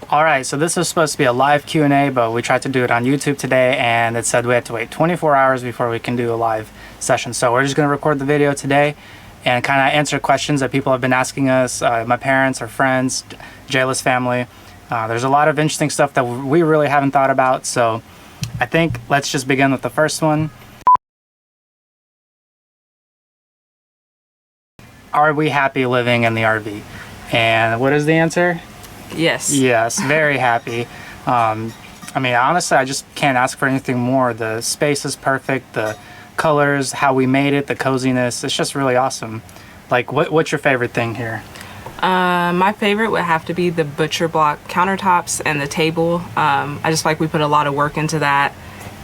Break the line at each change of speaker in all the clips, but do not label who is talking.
All right, so this was supposed to be a live Q&A, but we tried to do it on YouTube today, and it said we had to wait 24 hours before we can do a live session. So we're just going to record the video today and kind of answer questions that people have been asking us, my parents, our friends, Jayla's family. There's a lot of interesting stuff that we really haven't thought about, so I think let's just begin with the first one. Are we happy living in the RV? And what is the answer?
Yes.
Yes, very happy. I mean, honestly, I just can't ask for anything more. The space is perfect, the colors, how we made it, the coziness, it's just really awesome. Like, what's your favorite thing here?
My favorite would have to be the butcher block countertops and the table. I just like we put a lot of work into that,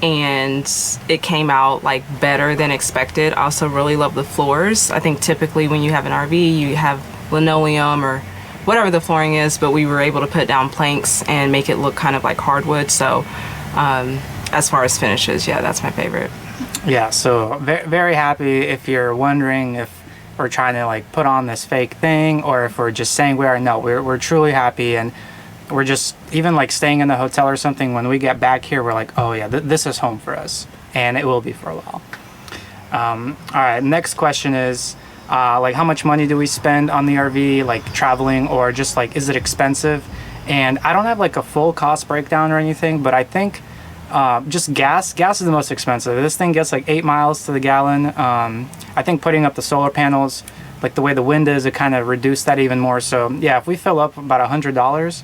and it came out like better than expected. I also really love the floors. I think typically when you have an RV, you have linoleum or whatever the flooring is, but we were able to put down planks and make it look kind of like hardwood. So as far as finishes, yeah, that's my favorite.
Yeah, so very happy. If you're wondering if we're trying to like put on this fake thing or if we're just saying we are, no, we're truly happy. And we're just, even like staying in the hotel or something, when we get back here, we're like, oh yeah, this is home for us, and it will be for a while. All right, next question is, like, how much money do we spend on the RV, like traveling, or just like, is it expensive? And I don't have like a full cost breakdown or anything, but I think just gas is the most expensive. This thing gets like 8 miles to the gallon. I think putting up the solar panels, like the way the wind is, it kind of reduced that even more. So yeah, if we fill up about $100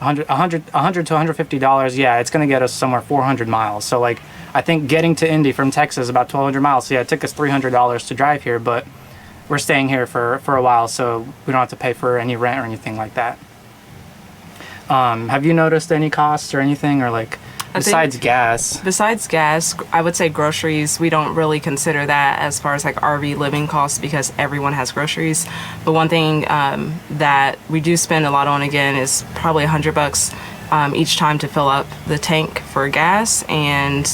to $150, yeah, it's gonna get us somewhere 400 miles. So like, I think getting to Indy from Texas is about 1,200 miles. So yeah, it took us $300 to drive here, but we're staying here for a while, so we don't have to pay for any rent or anything like that. Have you noticed any costs or anything, or like besides gas?
Besides gas, I would say groceries. We don't really consider that as far as like RV living costs because everyone has groceries. But one thing that we do spend a lot on, again, is probably $100 each time to fill up the tank for gas. And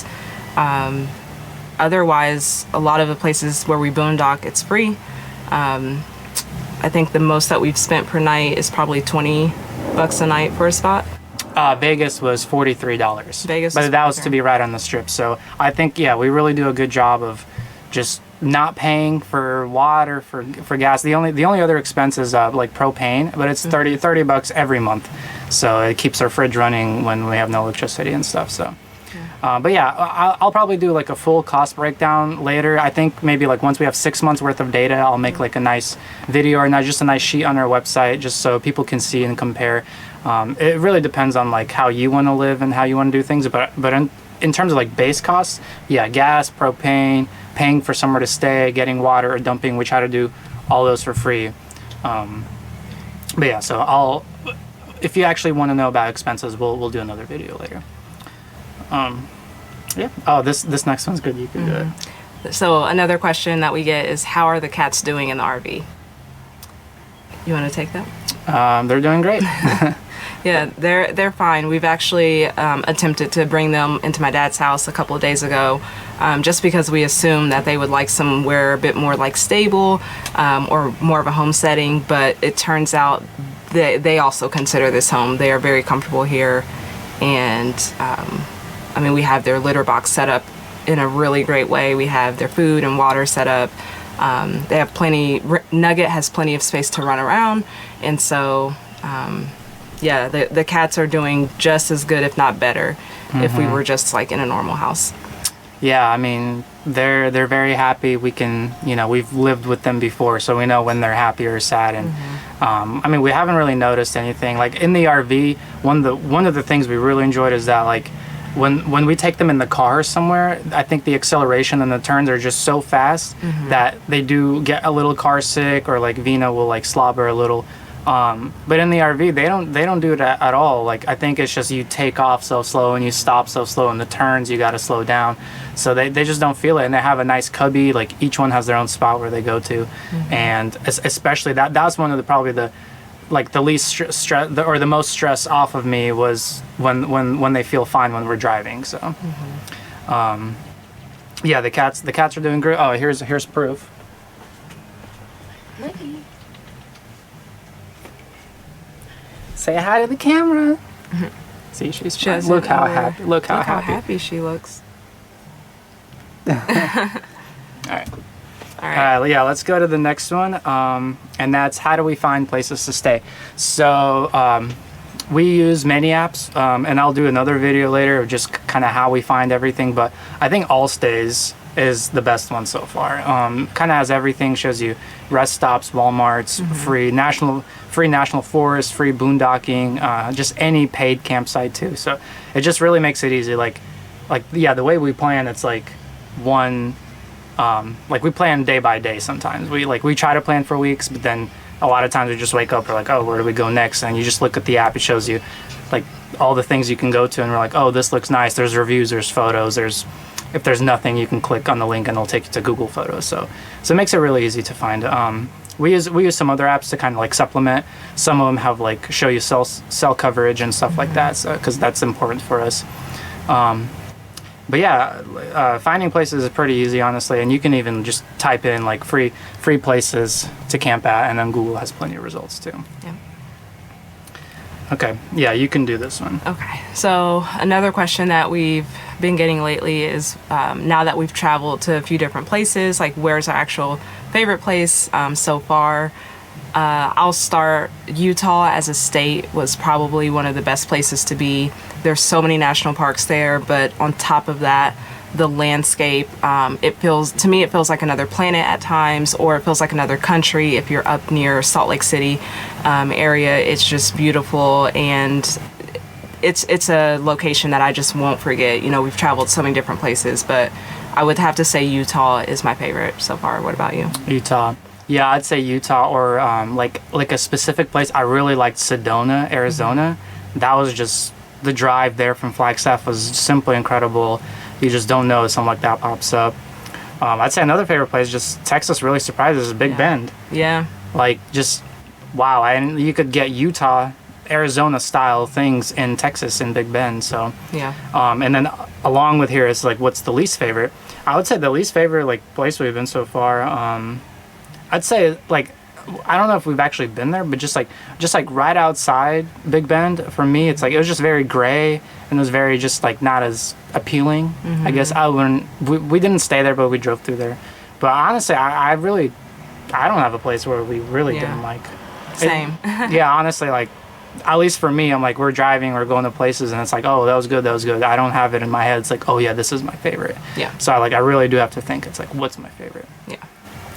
otherwise, a lot of the places where we boondock, it's free. I think the most that we've spent per night is probably $20 a night for a spot.
Vegas was $43.
Vegas,
but that was to be right on the strip. So I think, yeah, we really do a good job of just not paying for water, for gas. The only other expense is like propane, but it's $30 every month. So it keeps our fridge running when we have no electricity and stuff. So. But yeah, I'll probably do like a full cost breakdown later. I think maybe like once we have 6 months worth of data, I'll make like a nice video or just a nice sheet on our website, just so people can see and compare. It really depends on like how you want to live and how you want to do things. But in terms of like base costs, yeah, gas, propane, paying for somewhere to stay, getting water or dumping, we try to do all those for free. But yeah, so if you actually want to know about expenses, we'll do another video later. Yeah. Oh, this next one's good. You can do it.
So another question that we get is, how are the cats doing in the RV? You want to take that?
They're doing great.
Yeah, they're fine. We've actually attempted to bring them into my dad's house a couple of days ago, just because we assumed that they would like somewhere a bit more like stable or more of a home setting. But it turns out they also consider this home. They are very comfortable here, and I mean, we have their litter box set up in a really great way. We have their food and water set up. They have plenty. Nugget has plenty of space to run around, and so. Yeah, the cats are doing just as good, if not better, if we were just like in a normal house.
Yeah, I mean, they're very happy. We can, we've lived with them before, so we know when they're happy or sad. And I mean, we haven't really noticed anything. Like in the RV, one of the things we really enjoyed is that like when we take them in the car somewhere, I think the acceleration and the turns are just so fast that they do get a little car sick, or like Vina will like slobber a little. But in the RV, they don't do that at all. Like, I think it's just you take off so slow and you stop so slow, and the turns you got to slow down. So they just don't feel it, and they have a nice cubby. Like each one has their own spot where they go to, and especially that's one of the least stress or the most stress off of me was when they feel fine when we're driving. So, yeah, the cats are doing great. Oh, here's proof. Say hi to the camera. See, she's
She
fine.
doesn't
Look how
know
happy. Look how happy.
she looks.
All right.
All right.
Yeah, let's go to the next one. And that's how do we find places to stay? So we use many apps, and I'll do another video later of just kind of how we find everything. But I think All Stays is the best one so far. Kind of has everything. Shows you rest stops, Walmarts, free national forest, free boondocking, just any paid campsite too. So it just really makes it easy. Like yeah, the way we plan, it's like one. Like we plan day by day sometimes. We try to plan for weeks, but then a lot of times we just wake up, we're like, oh, where do we go next? And you just look at the app, it shows you like all the things you can go to, and we're like, oh, this looks nice. There's reviews, there's photos, if there's nothing, you can click on the link and it'll take you to Google Photos. So it makes it really easy to find. We use some other apps to kind of like supplement. Some of them have like show you cell coverage and stuff like that, so because that's important for us. But yeah, finding places is pretty easy, honestly, and you can even just type in like free places to camp at, and then Google has plenty of results too.
Yeah.
Okay, yeah, you can do this one.
Okay, so another question that we've been getting lately is now that we've traveled to a few different places, like where's our actual favorite place so far? I'll start. Utah as a state was probably one of the best places to be. There's so many national parks there, but on top of that, the landscape, it feels like another planet at times, or it feels like another country if you're up near Salt Lake City area. It's just beautiful, and it's a location that I just won't forget. You know, we've traveled so many different places, but I would have to say Utah is my favorite so far. What about you?
Utah. Yeah, I'd say Utah, or like a specific place. I really liked Sedona, Arizona. That was just, the drive there from Flagstaff was simply incredible. You just don't know something like that pops up. I'd say another favorite place, just Texas really surprises, is Big Bend.
Yeah.
Like, just, wow. And you could get Utah, Arizona style things in Texas in Big Bend. So
Yeah.
And then along with here is like, what's the least favorite? I would say the least favorite like place we've been so far. I'd say like, I don't know if we've actually been there, but just like right outside Big Bend, for me, it's like, it was just very gray, and it was very just like not as appealing. I guess we didn't stay there, but we drove through there. But honestly, I don't have a place where we really didn't like.
Same.
Yeah, honestly, like, at least for me, I'm like, we're driving, we're going to places, and it's like, oh, that was good. I don't have it in my head. It's like, oh yeah, this is my favorite.
Yeah.
So I really do have to think. It's like, what's my favorite?
Yeah.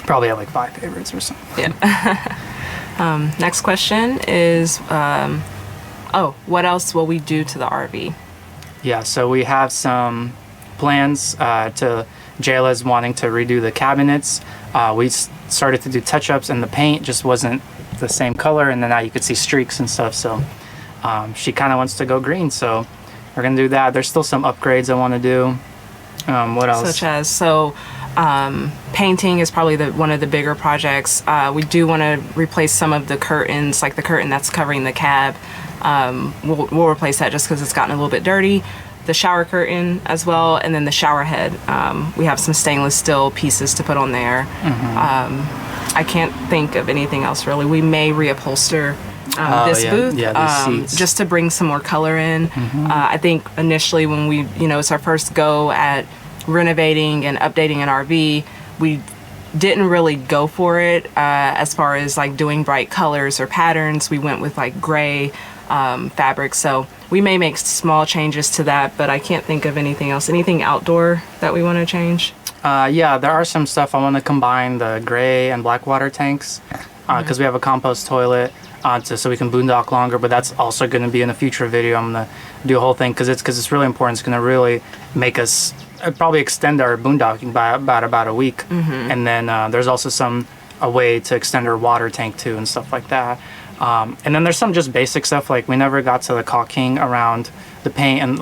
Probably have like 5 favorites or something.
Yeah. Next question is, what else will we do to the RV?
Yeah, so we have some plans Jayla's wanting to redo the cabinets. We started to do touch-ups, and the paint just wasn't the same color, and then now you could see streaks and stuff. So she kind of wants to go green, so we're gonna do that. There's still some upgrades I want to do. What else?
Such as painting is probably one of the bigger projects. We do want to replace some of the curtains, like the curtain that's covering the cab. We'll replace that just because it's gotten a little bit dirty. The shower curtain as well, and then the shower head. We have some stainless steel pieces to put on there. I can't think of anything else really. We may reupholster this booth,
these seats.
just to bring some more color in. I think initially when it's our first go at renovating and updating an RV, we didn't really go for it as far as like doing bright colors or patterns. We went with like gray fabric, so we may make small changes to that, but I can't think of anything else. Anything outdoor that we want to change?
Yeah, there are some stuff. I want to combine the gray and black water tanks because we have a compost toilet so we can boondock longer, but that's also going to be in a future video. I'm going to do a whole thing because it's really important. It's going to really make us probably extend our boondocking by about a week. And then there's also a way to extend our water tank too and stuff like that. And then there's some just basic stuff, like we never got to the caulking around the paint and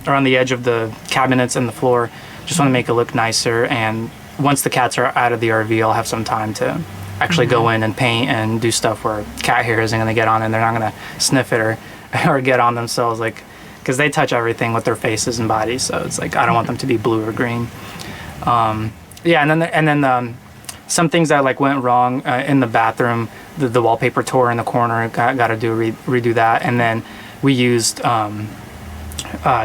around the edge of the cabinets and the floor. Just want to make it look nicer, and once the cats are out of the RV, I'll have some time to actually go in and paint and do stuff where cat hair isn't going to get on and they're not going to sniff it or get on themselves, like, because they touch everything with their faces and bodies, so it's like I don't want them to be blue or green. Yeah, and then some things that like went wrong in the bathroom. The wallpaper tore in the corner. Got to redo that, and then we used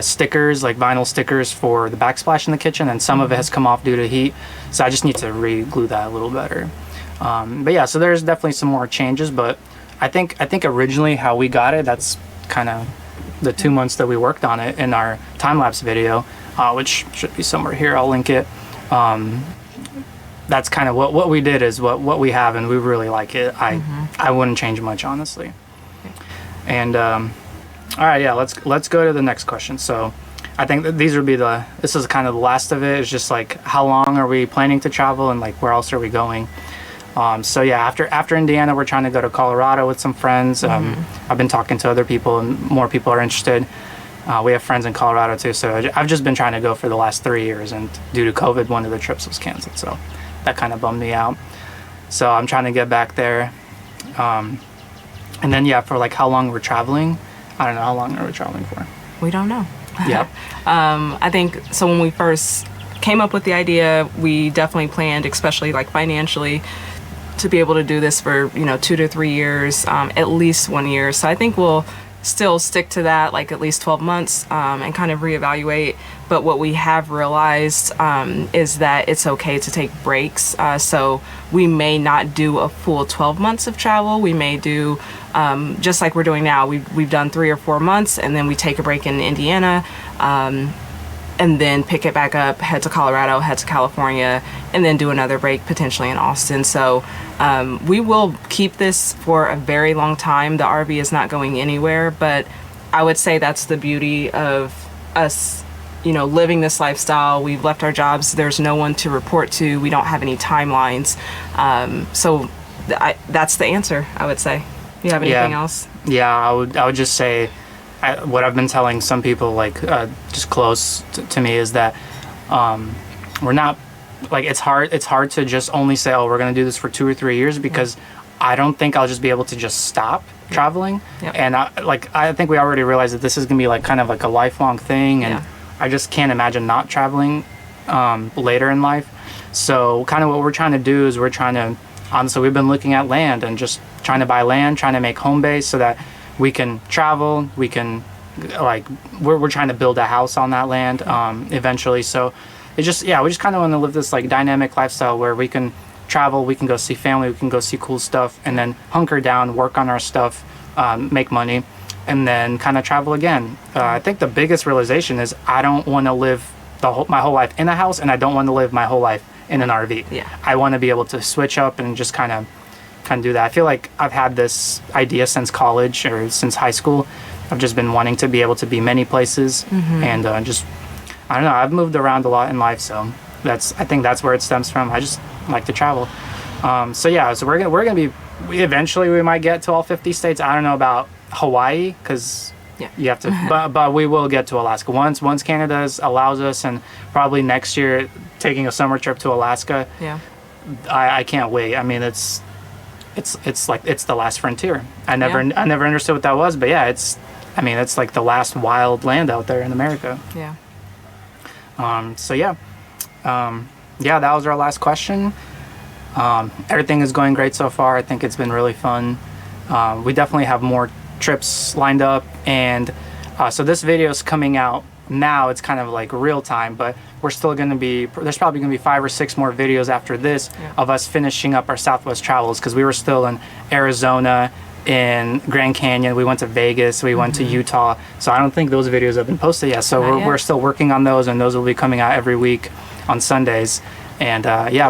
stickers, like vinyl stickers for the backsplash in the kitchen, and some of it has come off due to heat. So I just need to re-glue that a little better. But yeah, so there's definitely some more changes, but I think originally how we got it, that's kind of the 2 months that we worked on it in our time-lapse video, which should be somewhere here. I'll link it. That's kind of what we did is what we have, and we really like it. I wouldn't change much, honestly. And all right, yeah, let's go to the next question. So I think that this is kind of the last of it. It's just like, how long are we planning to travel, and like where else are we going? So yeah, after Indiana, we're trying to go to Colorado with some friends. I've been talking to other people, and more people are interested. We have friends in Colorado too, so I've just been trying to go for the last 3 years, and due to COVID, one of the trips was canceled, so that kind of bummed me out. So I'm trying to get back there. And then yeah, for like how long we're traveling, I don't know, how long are we traveling for?
We don't know.
Yeah.
I think so. When we first came up with the idea, we definitely planned, especially like financially, to be able to do this for 2 to 3 years, at least 1 year. So I think we'll still stick to that, like at least 12 months, and kind of reevaluate. But what we have realized is that it's okay to take breaks. So we may not do a full 12 months of travel. We may do just like we're doing now. We've done 3 or 4 months, and then we take a break in Indiana, and then pick it back up, head to Colorado, head to California, and then do another break potentially in Austin. So we will keep this for a very long time. The RV is not going anywhere, but I would say that's the beauty of us, living this lifestyle. We've left our jobs. There's no one to report to. We don't have any timelines. So that's the answer, I would say. You have anything else? Yeah,
I would just say, what I've been telling some people, like just close to me, is that we're not, like, it's hard to just only say, oh, we're going to do this for 2 or 3 years, because I don't think I'll just be able to just stop traveling. Yep. And I think we already realized that this is going to be like kind of like a lifelong thing, and I just can't imagine not traveling later in life. So kind of what we're trying to do is so we've been looking at land and just trying to buy land, trying to make home base so that we can travel, we can, like, we're trying to build a house on that land eventually. So we just kind of want to live this like dynamic lifestyle where we can travel, we can go see family, we can go see cool stuff, and then hunker down, work on our stuff, make money, and then kind of travel again. I think the biggest realization is I don't want to live my whole life in a house, and I don't want to live my whole life in an RV. Yeah. I want to be able to switch up and just kind of do that. I feel like I've had this idea since college or since high school. I've just been wanting to be able to be many places, and I don't know, I've moved around a lot in life, so I think that's where it stems from. I just like to travel. So we're gonna be, eventually we might get to all 50 states. I don't know about Hawaii, because you have to, but we will get to Alaska once Canada allows us, and probably next year taking a summer trip to Alaska. I can't wait. I mean, it's like it's the last frontier. I never understood what that was, but it's like the last wild land out there in America. That was our last question. Everything is going great so far. I think it's been really fun. We definitely have more trips lined up, and so this video is coming out now. It's kind of like real time, but we're still going to be, there's probably going to be 5 or 6 more videos after this of us finishing up our Southwest travels, because we were still in Arizona, in Grand Canyon, we went to Vegas, we went to Utah, so I don't think those videos have been posted yet. So we're still working on those, and those will be coming out every week on Sundays. And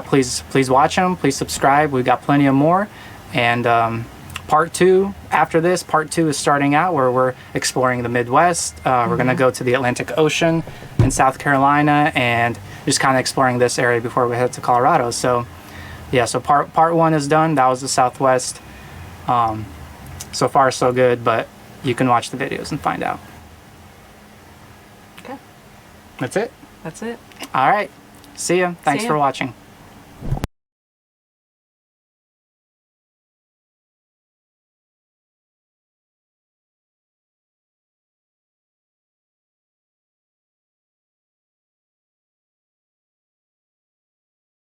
please watch them, please subscribe. We've got plenty of more. And part 2 after this, part 2 is starting out where we're exploring the Midwest. We're going to go to the Atlantic Ocean in South Carolina and just kind of exploring this area before we head to Colorado. So so part 1 is done. That was the Southwest. So far so good, but you can watch the videos and find out. Okay. That's it.
That's it.
All right. See ya. Thanks for watching.